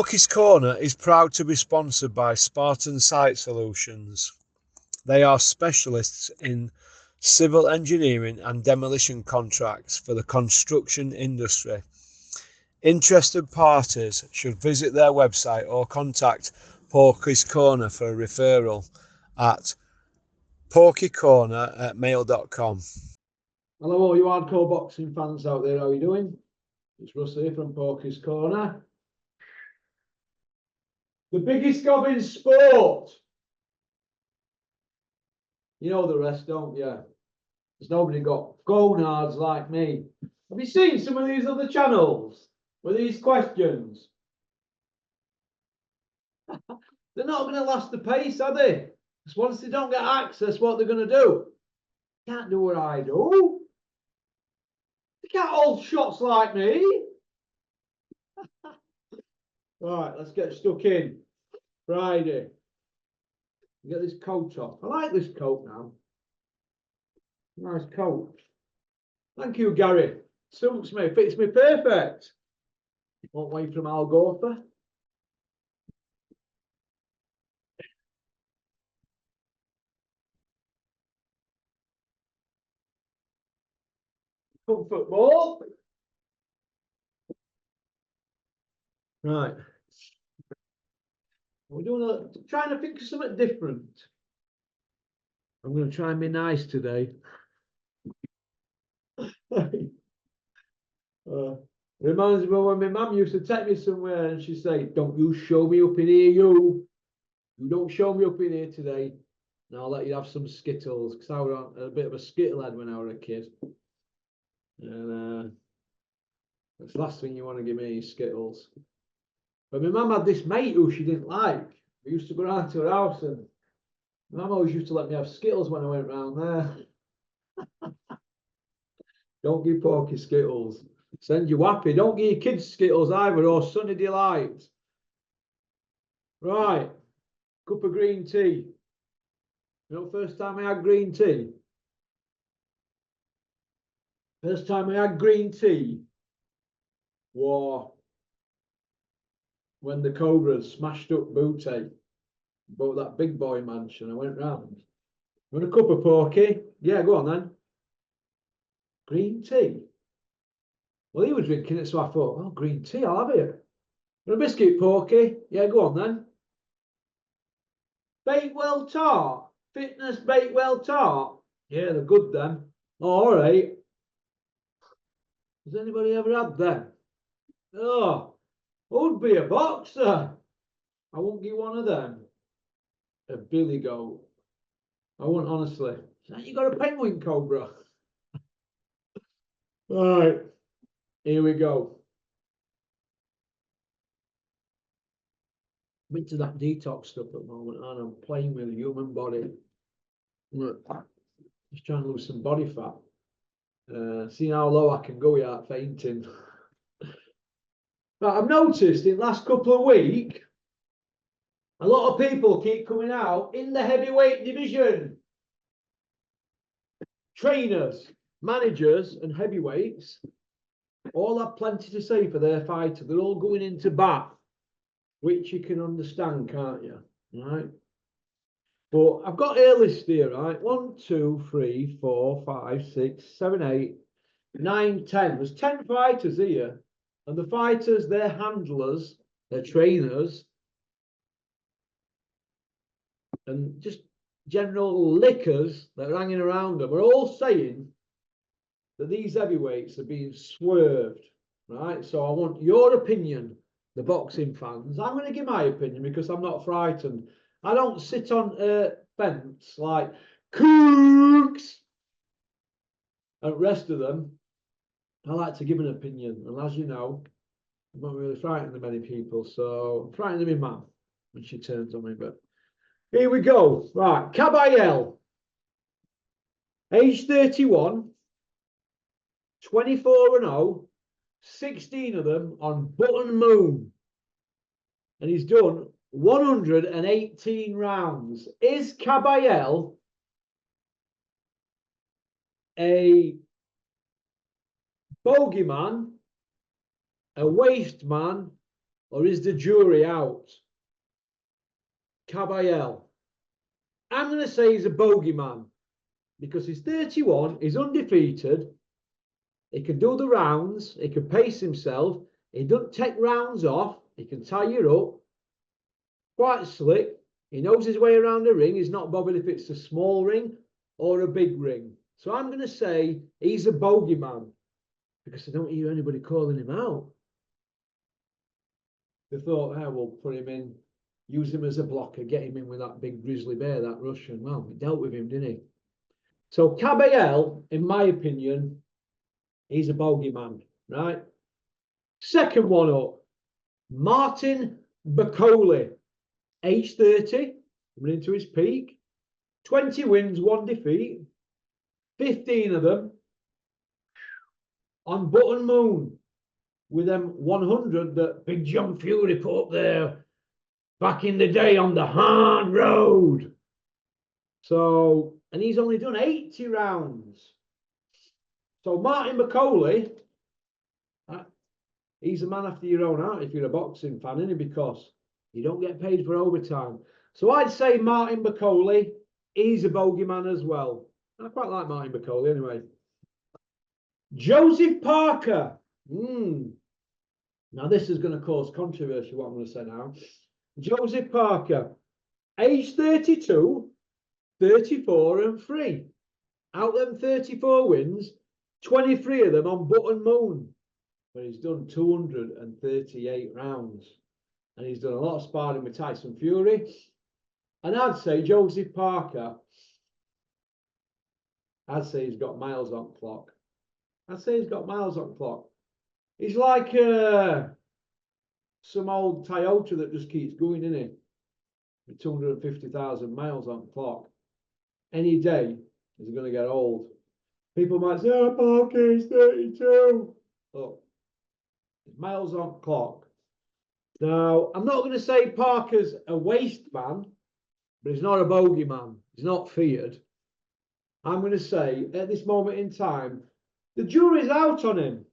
Porky's Corner is proud to be sponsored by Spartan Site Solutions. They are specialists in civil engineering and demolition contracts for the construction industry. Interested parties should visit their website or contact Porky's Corner for a referral at porkycorner@mail.com. Hello all you hardcore boxing fans out there, how are you doing? It's Russ here from Porky's Corner. The biggest gob in sport. You know the rest, don't you? There's nobody got gonards like me. Have you seen some of these other channels with these questions? They're not going to last the pace, are they? Because once they don't get access, what they're going to do? They can't do what I do. They can't hold shots like me. Right, let's get stuck in. Friday. Get this coat off. I like this coat now. Nice coat. Thank you, Gary. Suits me, fits me perfect. Won't wait from Al Gopher. Comfort ball. Right. We're trying to think of something different. I'm going to try and be nice today. Reminds me of when my mum used to take me somewhere and she'd say, "Don't you show me up in here, you. You don't show me up in here today. And I'll let you have some Skittles." Because I was a bit of a Skittlehead when I was a kid. And that's the last thing you want to give me is Skittles. But my mum had this mate who she didn't like. We used to go round to her house and my mum always used to let me have Skittles when I went round there. Don't give Porky Skittles. Send you happy. Don't give your kids Skittles either or Sunny Delight. Right. Cup of green tea. You know, first time I had green tea? First time I had green tea was when the Cobras smashed up Booty, bought that big boy mansion. I went round. Want a cup of Porky? Yeah, go on then. Green tea? Well, he was drinking it, so I thought, well, green tea, I'll have it. Want a biscuit, Porky? Yeah, go on then. Bakewell tart? Fitness Bakewell tart? Yeah, they're good then. Oh, all right. Has anybody ever had them? Oh, would be a boxer. I won't give one of them. A billy goat. I won't, honestly. You got a penguin cobra. All right, here we go. I'm into that detox stuff at the moment, and I'm playing with the human body. Just trying to lose some body fat. Seeing how low I can go without fainting. But I've noticed in the last couple of weeks, a lot of people keep coming out in the heavyweight division. Trainers, managers, and heavyweights all have plenty to say for their fighter. They're all going into bat, which you can understand, can't you? Right? But I've got a list here, right? 1, 2, 3, 4, 5, 6, 7, 8, 9, 10. There's 10 fighters here. And the fighters, their handlers, their trainers, and just general lickers that are hanging around them are all saying that these heavyweights are being swerved, right? So I want your opinion, the boxing fans. I'm going to give my opinion because I'm not frightened. I don't sit on a fence like kooks and the rest of them. I like to give an opinion. And as you know, I'm not really frightened of many people. So I'm frightened of my mum when she turns on me. But here we go. Right. Caballel, age 31, 24-0, 16 of them on Button Moon. And he's done 118 rounds. Is Caballel a bogeyman, a waste man, or is the jury out? Caballel. I'm going to say he's a bogeyman because he's 31, he's undefeated, he can do the rounds, he can pace himself, he doesn't take rounds off, he can tie you up, quite slick, he knows his way around the ring, he's not bothered if it's a small ring or a big ring. So I'm going to say he's a bogeyman because I don't hear anybody calling him out. They thought, oh, we'll put him in, use him as a blocker, get him in with that big grizzly bear, that Russian. Well, he dealt with him, didn't he? So Caballel, in my opinion, he's a bogeyman, right? Second one up, Martin Bacoli, age 30, coming into his peak, 20 wins, 1 defeat, 15 of them on Button Moon, with them 100 that Big John Fury put up there back in the day on the hard road. So, and he's only done 80 rounds. So Martin Bacoli, he's a man after your own heart if you're a boxing fan, isn't he? Because you don't get paid for overtime. So I'd say Martin Bacoli, he's a bogeyman as well. I quite like Martin Bacoli anyway. Joseph Parker. Now this is going to cause controversy, what I'm going to say now. Joseph Parker, age 32, 34 and 3. Out of them 34 wins, 23 of them on Button Moon. But he's done 238 rounds. And he's done a lot of sparring with Tyson Fury. And I'd say Joseph Parker, I'd say he's got miles on clock. I'd say he's got miles on clock. He's like some old Toyota that just keeps going, isn't he? With 250,000 miles on clock. Any day is going to get old. People might say, oh, Parker's 32. Look, miles on clock. Now, I'm not going to say Parker's a waste man, but he's not a bogeyman. He's not feared. I'm going to say, at this moment in time, the jury's out on him.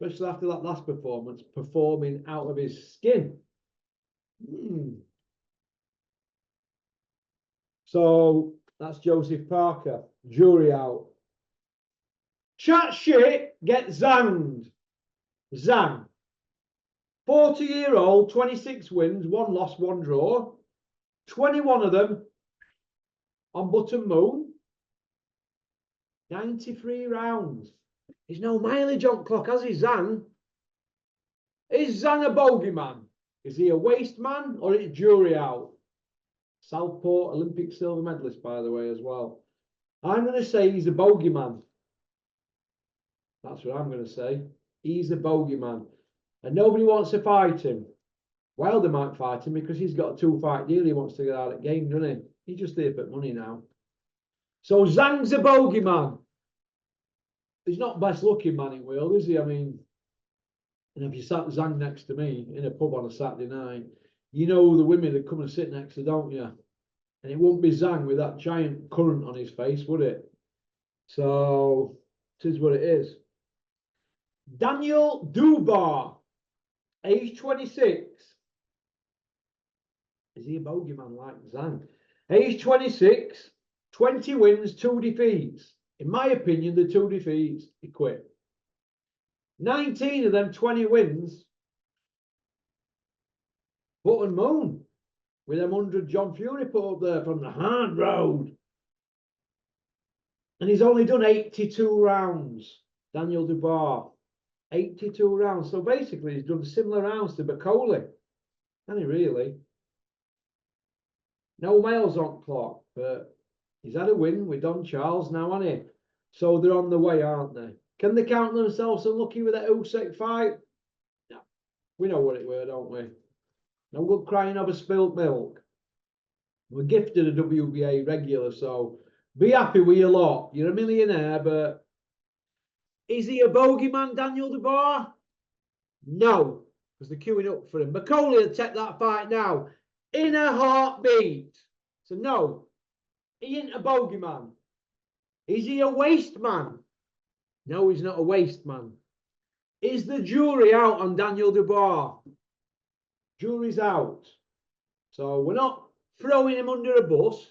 Especially after that last performance, performing out of his skin. So that's Joseph Parker. Jury out. Chat shit, get zanged. Zang. 40-year-old, 26 wins, 1 loss, 1 draw. 21 of them on Button Moon. 93 rounds. There's no mileage on clock, has he, Zang? Is Zang a bogeyman? Is he a waste man or is jury out? Southport Olympic silver medalist, by the way, as well. I'm going to say he's a bogeyman. That's what I'm going to say. He's a bogeyman. And nobody wants to fight him. Wilder might fight him because he's got a 2-fight deal. He wants to get out of the game, doesn't he? He's just there for money now. So Zhang's a bogeyman. He's not best looking man in the world, is he? I mean, and if you sat Zhang next to me in a pub on a Saturday night, you know the women that come and sit next to, don't you? And it won't be Zhang with that giant currant on his face, would it? So, it is what it is. Daniel Dubois, age 26. Is he a bogeyman like Zhang? Age 26, 20 wins, 2 defeats. In my opinion, the 2 defeats, he quit. 19 of them 20 wins. Button Moon with them 100 John Fury put up there from the hard road. And he's only done 82 rounds. Daniel Dubois, 82 rounds. So basically, he's done similar rounds to Bacoli. Hasn't he really? No miles on clock, but he's had a win with Don Charles now, hasn't he? So they're on the way, aren't they? Can they count themselves unlucky with that Usyk fight? No. We know what it were, don't we? No good crying over spilt milk. We're gifted a WBA regular, so be happy with your lot. You're a millionaire, but is he a bogeyman, Daniel Dubois? No, because they're queuing up for him. Bacoli will take that fight now in a heartbeat. So no, he ain't a bogeyman. Is he a waste man? No, he's not a waste man. Is the jury out on Daniel Dubois? Jury's out. So we're not throwing him under a bus,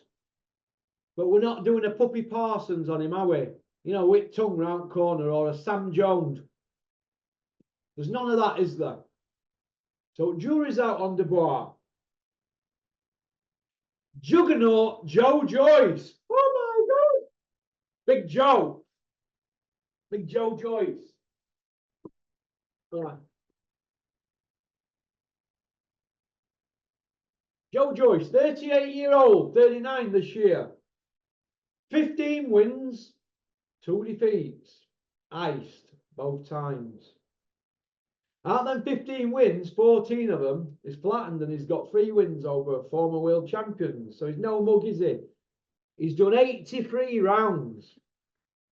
but we're not doing a Puppy Parsons on him, are we? You know, with tongue round corner, or a Sam Jones. There's none of that, is there? So jury's out on Dubois. Juggernaut Joe Joyce. Oh my God. Big Joe. Big Joe Joyce. Right. Joe Joyce, 38-year-old, 39 this year. 15 wins, 2 defeats. Iced both times. Out of them 15 wins, 14 of them is flattened, and he's got 3 wins over former world champions. So he's no mug, is he? He's done 83 rounds.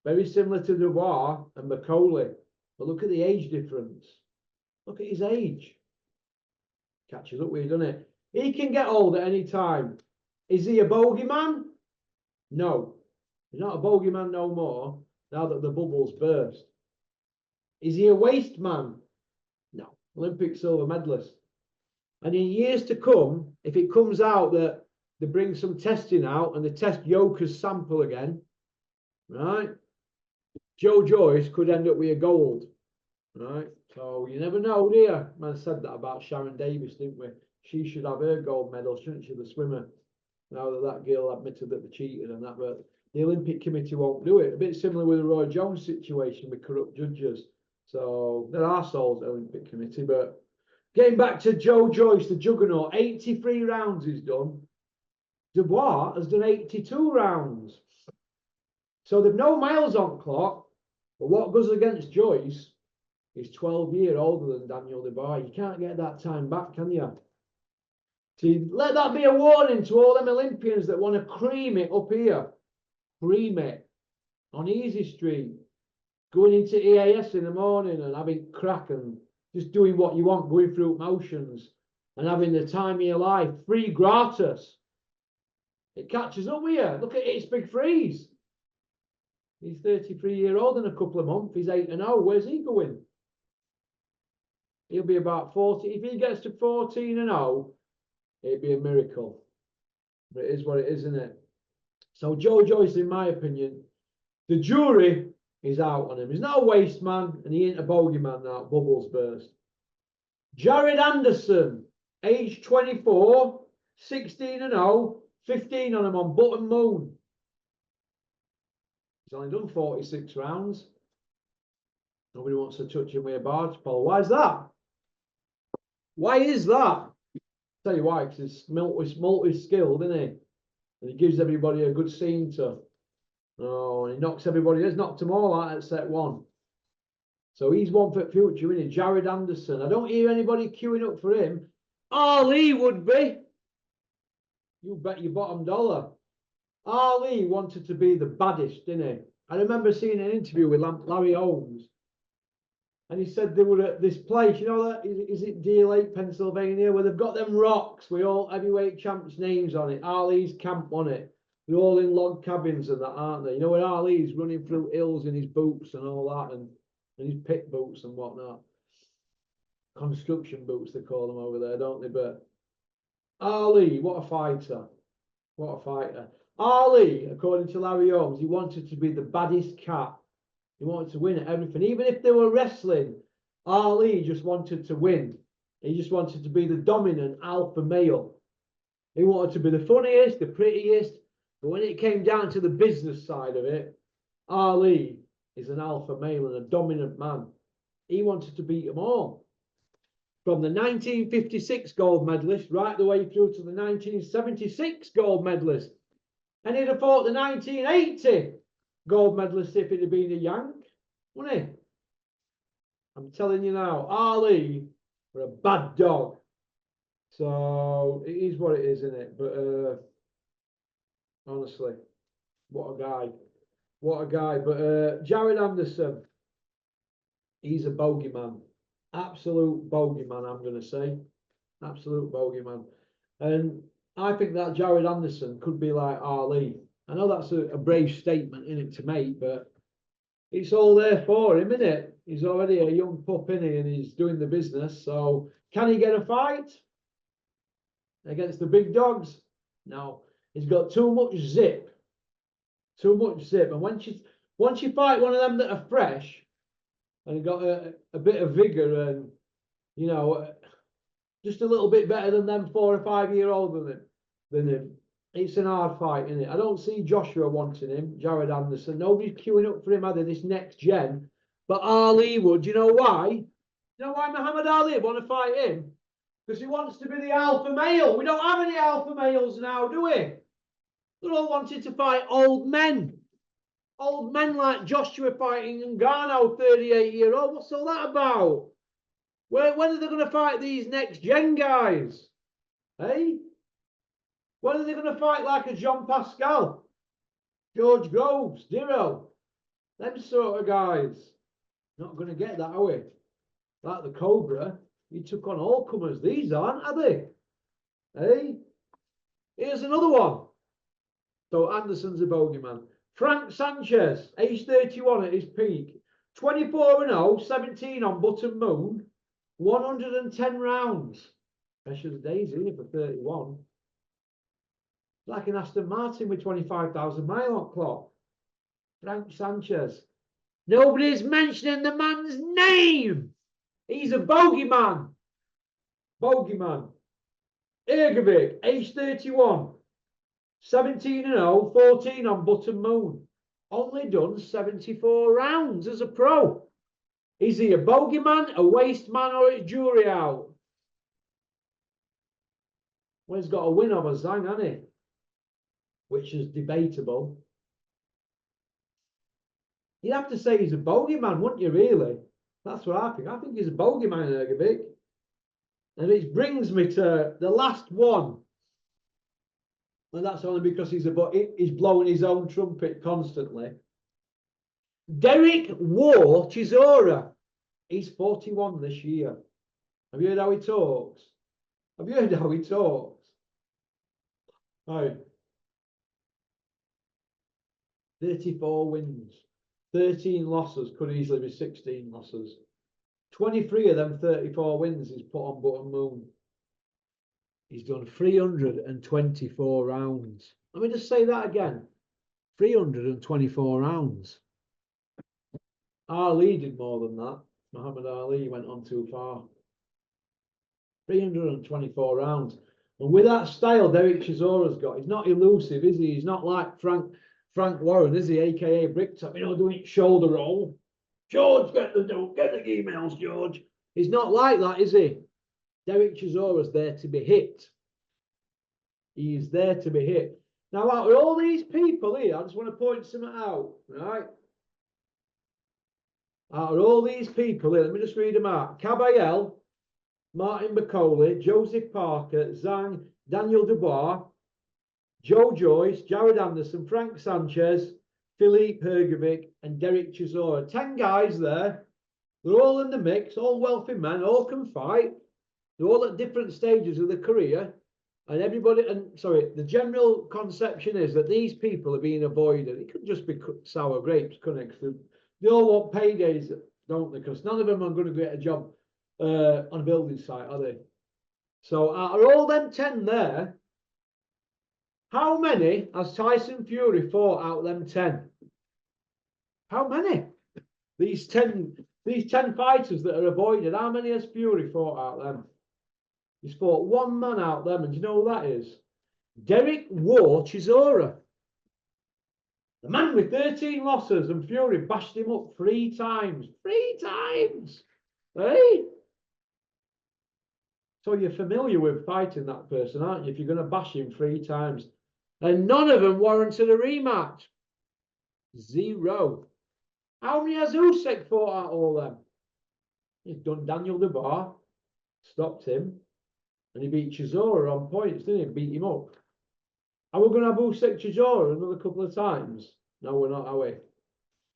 Very similar to Dubois and McCauley. But look at the age difference. Look at his age. Catches up with you, doesn't it? He can get old at any time. Is he a bogeyman? No. He's not a bogeyman no more, now that the bubble's burst. Is he a waste man? No. Olympic silver medalist. And in years to come, if it comes out that they bring some testing out and they test Yoka's sample again, right, Joe Joyce could end up with a gold, right? So you never know, do you? Man said that about Sharon Davis, didn't we? She should have her gold medal, shouldn't she, the swimmer? Now that girl admitted that they cheated and that, but the Olympic Committee won't do it. A bit similar with the Roy Jones situation with corrupt judges. So there are souls at the Olympic Committee. But getting back to Joe Joyce, the juggernaut, 83 rounds he's done. Dubois has done 82 rounds. So they've no miles on clock. But what goes against Joyce is 12 years older than Daniel Dubois. You can't get that time back, can you? See, let that be a warning to all them Olympians that want to cream it up here. Cream it on Easy Street, going into EAS in the morning and having crack and just doing what you want, going through motions and having the time of your life, free gratis. It catches up with you. Look at It's Big Freeze. He's 33-year-old in a couple of months. He's 8-0. Where's he going? He'll be about 40. If he gets to 14-0, it'd be a miracle. But it is what it is, isn't it? So Joe Joyce, in my opinion, the jury is out on him. He's not a waste man, and he ain't a bogeyman now. Bubbles burst. Jared Anderson, age 24, 16-0, 15 on him on Button Moon. He's only done 46 rounds. Nobody wants to touch him with a barge pole. Why is that? Why is that? Tell you why, because he's multi-skilled, isn't he? And he gives everybody a good scene to. Oh, and he knocks everybody. He's knocked them all out at set 1. So he's one for the future, isn't he? Jared Anderson. I don't hear anybody queuing up for him. Ali would be. You bet your bottom dollar. Ali wanted to be the baddest, didn't he? I remember seeing an interview with Larry Holmes. And he said they were at this place, you know, that is it Deer Lake, Pennsylvania, where they've got them rocks with all heavyweight champs' names on it. Ali's camp on it. They're all in log cabins and that, aren't they? You know, where Ali's running through hills in his boots and all that, and his pit boots and whatnot. Construction boots, they call them over there, don't they? But Ali, what a fighter. What a fighter. Ali, according to Larry Holmes, he wanted to be the baddest cat. He wanted to win at everything. Even if they were wrestling, Ali just wanted to win. He just wanted to be the dominant alpha male. He wanted to be the funniest, the prettiest. But when it came down to the business side of it, Ali is an alpha male and a dominant man. He wanted to beat them all. From the 1956 gold medalist right the way through to the 1976 gold medalist. And he'd have fought the 1980 gold medalist if it had been a Yank, wouldn't he? I'm telling you now, Ali were a bad dog. So it is what it is, isn't it? But honestly, what a guy. What a guy. But Jared Anderson, he's a bogeyman. Absolute bogeyman, I'm going to say. Absolute bogeyman. And I think that Jared Anderson could be like Ali. I know that's a brave statement in it to make, but it's all there for him, isn't it? He's already a young pup, isn't he? And he's doing the business. So can he get a fight against the big dogs? No. He's got too much zip. Too much zip. And once you fight one of them that are fresh and got a bit of vigor and, you know, just a little bit better than them 4 or 5 year olds than him, it's an hard fight, isn't it? I don't see Joshua wanting him, Jared Anderson. Nobody's queuing up for him either this next gen. But Ali would. You know why? You know why Muhammad Ali would want to fight him? Because he wants to be the alpha male. We don't have any alpha males now, do we? They're all wanting to fight old men. Old men like Joshua fighting Ngannou, 38-year-old. What's all that about? When are they going to fight these next gen guys? Hey? When are they going to fight like a John Pascal, George Groves, Diro? Them sort of guys. Not going to get that, are we? Like the Cobra, he took on all comers. These aren't, are they? Hey? Here's another one. So Anderson's a bogeyman. Frank Sanchez, age 31 at his peak. 24-0, 17 on Button Moon. 110 rounds. Precious days here for 31. Like an Aston Martin with 25,000 mile on clock. Frank Sanchez. Nobody's mentioning the man's name. He's a bogeyman. Bogeyman. Ergovic, age 31. 17-0, 14 on Button Moon. Only done 74 rounds as a pro. Is he a bogeyman, a waste man, or a jury out? Well, he's got a win over Zhang, hasn't he? Which is debatable. You'd have to say he's a bogeyman, wouldn't you, really? That's what I think. I think he's a bogeyman, Ergovic. And it brings me to the last one. And that's only because he's blowing his own trumpet constantly. Derek War Chisora. He's 41 this year. Have you heard how he talks? Have you heard how he talks? Right. 34 wins. 13 losses. Could easily be 16 losses. 23 of them 34 wins he's put on Button Moon. He's done 324 rounds. Let me just say that again. 324 rounds. Ali did more than that. Muhammad Ali went on too far. 324 rounds. And with that style Derek Chisora's got, he's not elusive, is he? He's not like Frank Warren, is he? AKA Bricktop, you know, doing it shoulder roll. George, get the emails, George. He's not like that, is he? Derek Chisora's there to be hit. He is there to be hit. Now, out of all these people here, I just want to point something out, right? Out of all these people here, let me just read them out. Caballel, Martin Bacoli, Joseph Parker, Zhang, Daniel Dubois, Joe Joyce, Jared Anderson, Frank Sanchez, Philippe Hergovic, and Derek Chisora. 10 guys there. They're all in the mix, all wealthy men, all can fight. They're all at different stages of their career. And everybody, the general conception is that these people are being avoided. It could just be sour grapes, couldn't it? They all want paydays, don't they? Because none of them are going to get a job on a building site, are they? So out of all them 10 there, how many has Tyson Fury fought out of them 10? How many? These 10 fighters that are avoided, how many has Fury fought out of them? He's fought one man out of them, and do you know who that is? Derek War Chisora. The man with 13 losses, and Fury bashed him up 3 times. 3 times! Hey? So you're familiar with fighting that person, aren't you? If you're going to bash him 3 times. And none of them warranted a rematch. 0. How many has Usyk fought out all them? He's done Daniel Dubois, stopped him, and he beat Chisora on points, didn't he? Beat him up. Are we going to have Usyk Chisora another couple of times? No, we're not, are we?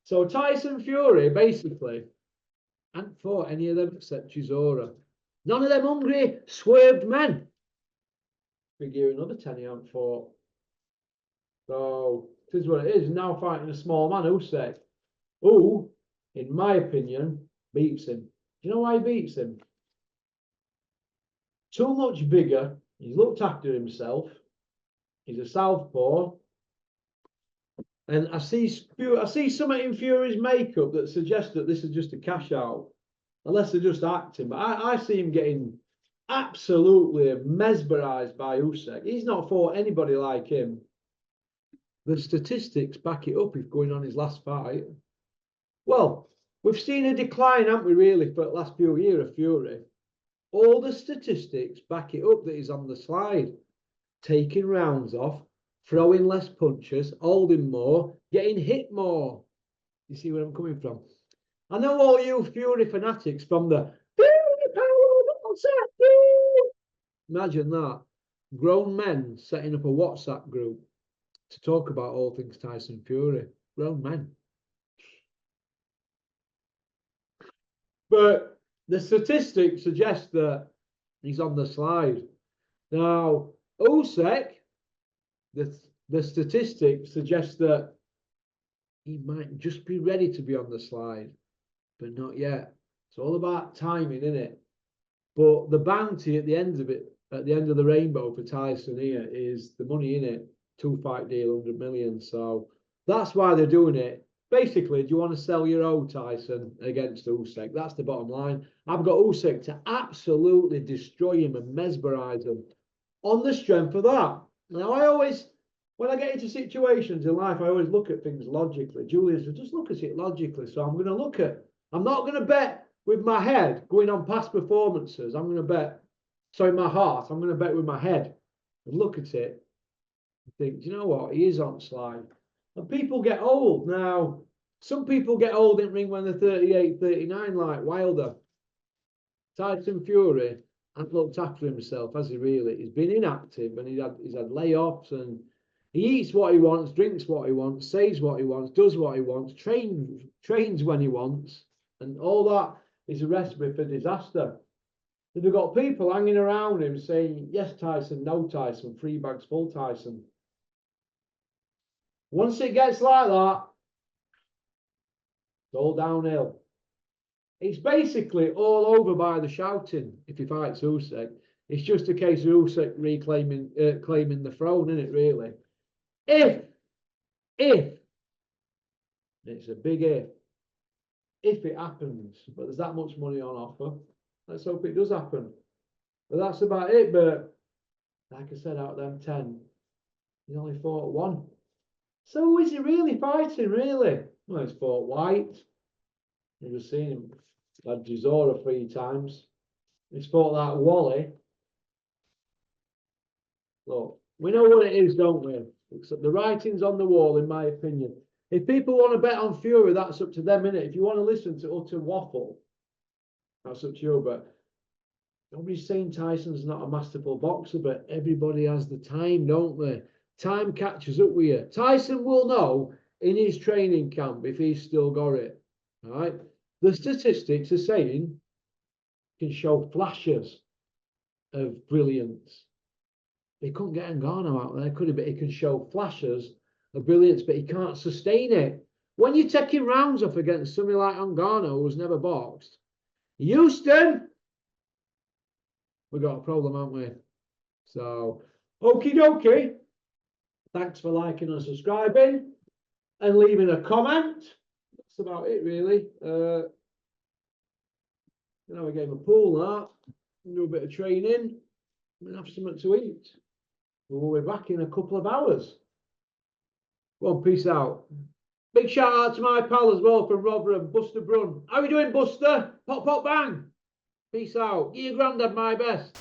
So Tyson Fury, basically, hadn't fought any of them except Chisora. None of them hungry, swerved men. Figure another 10 he haven't fought. So, this is what it is. Now fighting a small man, Usyk. who, in my opinion, beats him. Do you know why he beats him? Too much bigger. He's looked after himself. He's a southpaw. And I see something in Fury's makeup that suggests that this is just a cash out, unless they're just acting. But I see him getting absolutely mesmerised by Usyk. He's not fought anybody like him. The statistics back it up if going on his last fight. Well, we've seen a decline, haven't we, really, for the last few years of Fury. All the statistics back it up that he's on the slide. Taking rounds off, throwing less punches, holding more, getting hit more. You see where I'm coming from? I know all you Fury fanatics from the imagine that. Grown men setting up a WhatsApp group to talk about all things Tyson Fury. Grown men. But the statistics suggest that he's on the slide. Now, Usyk, the statistics suggest that he might just be ready to be on the slide, but not yet. It's all about timing, isn't it? But the bounty at the end of it, at the end of the rainbow for Tyson here, is the money in it. 2-fight deal, 100 million. So that's why they're doing it. Basically, do you want to sell your own Tyson against Usyk? That's the bottom line. I've got Usyk to absolutely destroy him and mesmerise him on the strength of that. Now, when I get into situations in life, I always look at things logically. Julian said, just look at it logically. So I'm not going to bet with my head going on past performances. I'm going to bet, my heart, I'm going to bet with my head and look at it and think, do you know what? He is on slide. And people get old. Now, some people get old in ring when they're 38, 39, like Wilder. Tyson Fury hasn't looked after himself, has he really? He's been inactive and he's had layoffs, and he eats what he wants, drinks what he wants, says what he wants, does what he wants, trains when he wants, and all that is a recipe for disaster. They've got people hanging around him saying, yes, Tyson, no, Tyson, 3 bags full, Tyson. Once it gets like that, it's all downhill. It's basically all over by the shouting if he fights Usyk. It's just a case of Usyk claiming the throne, isn't it, really? If, it's a big if it happens, but there's that much money on offer. Let's hope it does happen. But that's about it. But like I said, out of them 10, he only fought 1. So is he really fighting, really? Well, he's fought White. You've just seen him. Had Gisora 3 times. He's fought that Wally. Look, we know what it is, don't we? Except the writing's on the wall, in my opinion. If people want to bet on Fury, that's up to them, innit? If you want to listen to utter waffle, that's up to you. But nobody's saying Tyson's not a masterful boxer, but everybody has the time, don't they? Time catches up with you. Tyson will know in his training camp if he's still got it. All right. The statistics are saying he can show flashes of brilliance. He couldn't get Ngannou out there, could he? But he can show flashes of brilliance, but he can't sustain it. When you're taking rounds off against somebody like Ngannou, who's never boxed, Houston, we got a problem, haven't we? So, okie dokie. Thanks for liking and subscribing and leaving a comment. That's about it, really. Now we gave a pool that, do a bit of training, and have something to eat. We'll be back in a couple of hours. Well, peace out. Big shout out to my pal as well from Rotherham, Buster Brun. How are you doing, Buster? Pop, pop, bang. Peace out. Give your granddad my best.